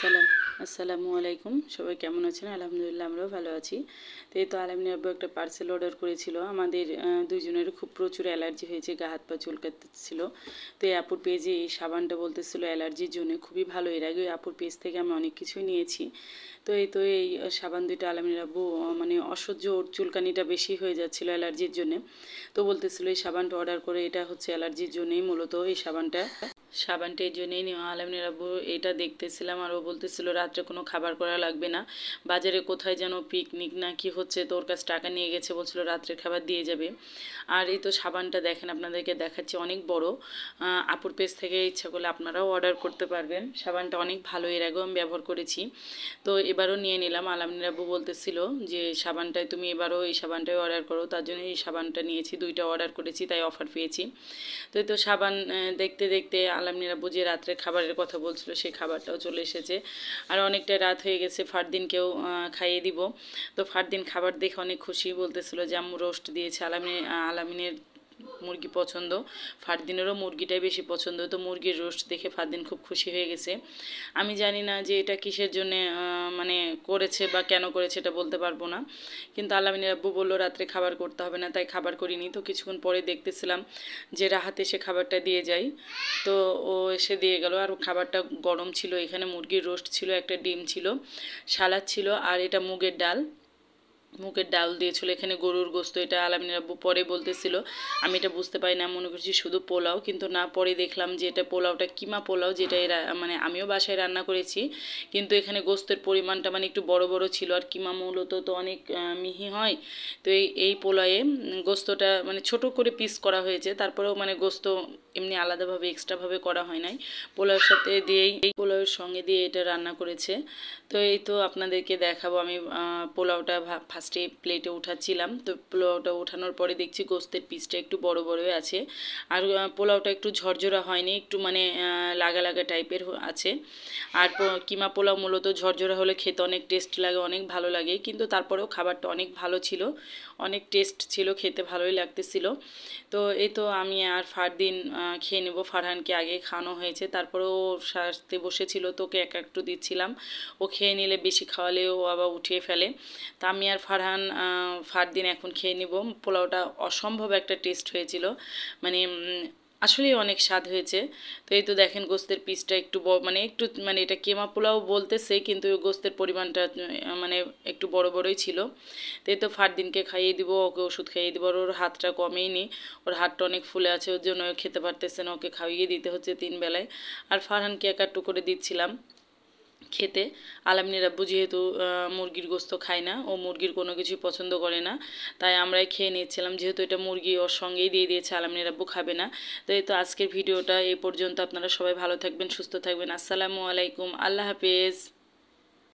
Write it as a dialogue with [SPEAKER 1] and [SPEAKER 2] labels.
[SPEAKER 1] সালাম আসসালামু আলাইকুম। সবাই কেমন আছেন? আলহামদুলিল্লাহ আমরাও ভালো আছি। তো এই তো আলামিনের আব্বু একটা পার্সেল অর্ডার করেছিল। আমাদের দুইজনের খুব প্রচুর অ্যালার্জি হয়েছে, গা হাত পা চুলকাচ্ছিল। তো এই আপুর পেজে এই সাবানটা বলতেছিল অ্যালার্জির জন্য খুবই ভালো। এর আগে ওই আপুর পেজ থেকে আমি অনেক কিছুই নিয়েছি। তো এই সাবান দুইটা আলামিনের আব্বু মানে অসহ্য, ওর চুলকানিটা বেশি হয়ে যাচ্ছিল অ্যালার্জির জন্যে। তো বলতেছিল এই সাবানটা অর্ডার করে, এটা হচ্ছে অ্যালার্জির জন্যই মূলত এই সাবানটা এই জন্যই নেওয়া। আলামিনের আব্বু এটা দেখতেছিলাম আর ও বলতেছিল রাত্রে কোনো খাবার করা লাগবে না, বাজারে কোথায় যেন পিকনিক না কি হচ্ছে, তো ওর কাছে টাকা নিয়ে গেছে, বলছিল রাত্রের খাবার দিয়ে যাবে। আর এই তো সাবানটা দেখেন, আপনাদেরকে দেখাচ্ছি, অনেক বড়। আপুর পেজ থেকে ইচ্ছা করলে আপনারাও অর্ডার করতে পারবেন। সাবানটা অনেক ভালো, এর আগেও আমি ব্যবহার করেছি, তো এবারও নিয়ে নিলাম। আলামিনের আব্বু বলতেছিল যে সাবানটায় তুমি এবারও এই সাবানটাই অর্ডার করো, তার জন্য এই সাবানটা নিয়েছি, দুইটা অর্ডার করেছি, তাই অফার পেয়েছি। তো সাবান দেখতে দেখতে আলামিনের আব্বু যে রাত্রে খাবারের কথা বলছিল সেই খাবারটাও চলে এসেছে। আর অনেকটা রাত হয়ে গেছে, ফারদিনকেও খাইয়ে দিব। তো ফারদিন খাবার দেখে অনেক খুশি, বলতেছিল যে আম্মু রোস্ট দিয়েছে। আলামিনের মুরগি পছন্দ, ফারদিনেরও মুরগিটাই বেশি পছন্দ, তো মুরগির রোস্ট দেখে ফারদিন খুব খুশি হয়ে গেছে। আমি জানি না যে এটা কিসের জন্য মানে করেছে বা কেন করেছে, এটা বলতে পারবো না, কিন্তু আলামিনের আব্বু বললো রাত্রে খাবার করতে হবে না, তাই খাবার করিনি। তো কিছুক্ষণ পরে দেখতেছিলাম যে রাহাত এসে খাবারটা দিয়ে যায়, তো ও এসে দিয়ে গেল। আর খাবারটা গরম ছিল, এখানে মুরগির রোস্ট ছিল, একটা ডিম ছিল, সালাদ ছিল, আর এটা মুগের ডাল দিয়েছিল, এখানে গরুর গোস্ত। এটা আলামিনের আব্বু পরে বলতেছিল, আমি এটা বুঝতে পারি না, মনে করছি শুধু পোলাও, কিন্তু না, পরে দেখলাম যে এটা পোলাওটা কিমা পোলাও, যেটা এরা মানে আমিও বাসায় রান্না করেছি, কিন্তু এখানে গোস্তের পরিমাণটা মানে একটু বড় বড় ছিল। আর কিমা মূলত তো অনেক মিহি হয়, তো এই পোলাওয়ে গোস্তটা মানে ছোট করে পিস করা হয়েছে, তারপরেও মানে গোস্ত এমনি আলাদাভাবে এক্সট্রাভাবে করা হয় নাই, পোলাওর সাথে দিয়েই, এই পোলাওয়ের সঙ্গে দিয়ে এটা রান্না করেছে। তো এই তো আপনাদেরকে দেখাবো, আমি পোলাওটা ফার্স্টে প্লেটে উঠাচ্ছিলাম, তো পোলাওটা ওঠানোর পরে দেখছি গোস্তের পিসটা একটু বড় বড়ই আছে, আর পোলাওটা একটু ঝরঝরা হয়নি, একটু মানে লাগা লাগা টাইপের আছে। আর কিমা পোলাও মূলত ঝরঝরা হলে খেতে অনেক টেস্ট লাগে, অনেক ভালো লাগে, কিন্তু তারপরেও খাবারটা অনেক ভালো ছিল, অনেক টেস্ট ছিল, খেতে ভালোই লাগতেছিল। তো এই তো আমি আর ফারদিন খেয়ে নেব, ফারহানকে আগে খাওয়ানো হয়েছে, তারপরে ও সারতে বসেছিল, তোকে এক একটু দিচ্ছিলাম, ও খেয়ে নিলে বেশি খাওয়ালে ও আবার উঠিয়ে ফেলে। তা আমি আর ফারদিন এখন খেয়ে নিব। পোলাওটা অসম্ভব একটা টেস্ট হয়েছিল, মানে আসলেই অনেক স্বাদ হয়েছে। তো এই তো দেখেন গোস্তের পিসটা একটু মানে একটু মানে এটা কেমা পোলাও বলতেছে, কিন্তু গোস্তের পরিমাণটা মানে একটু বড় বড়ই ছিল। তো এই তো ফারদিনকে খাইয়ে দিব, ওকে ওষুধ খাইয়ে দিব, ওর হাতটা কমেই নি, ওর হাতটা অনেক ফুলে আছে, ওর জন্য খেতে পারতেছে না, ওকে খাইয়ে দিতে হচ্ছে 3 বেলায়। আর ফারহানকে এক একটু করে দিচ্ছিলাম খেতে। আলামিনের আব্বু যেহেতু মুরগির গোস্ত খায় না, ও মুরগির কোনো কিছুই পছন্দ করে না, তাই আমরাই খেয়ে নিচ্ছিলাম, যেহেতু এটা মুরগি ওর সঙ্গেই দিয়ে দিয়েছে, আলামিনের আব্বু খাবে না। তো এই তো আজকের ভিডিওটা এই পর্যন্ত। আপনারা সবাই ভালো থাকবেন, সুস্থ থাকবেন। আসসালামু আলাইকুম, আল্লাহ হাফেজ।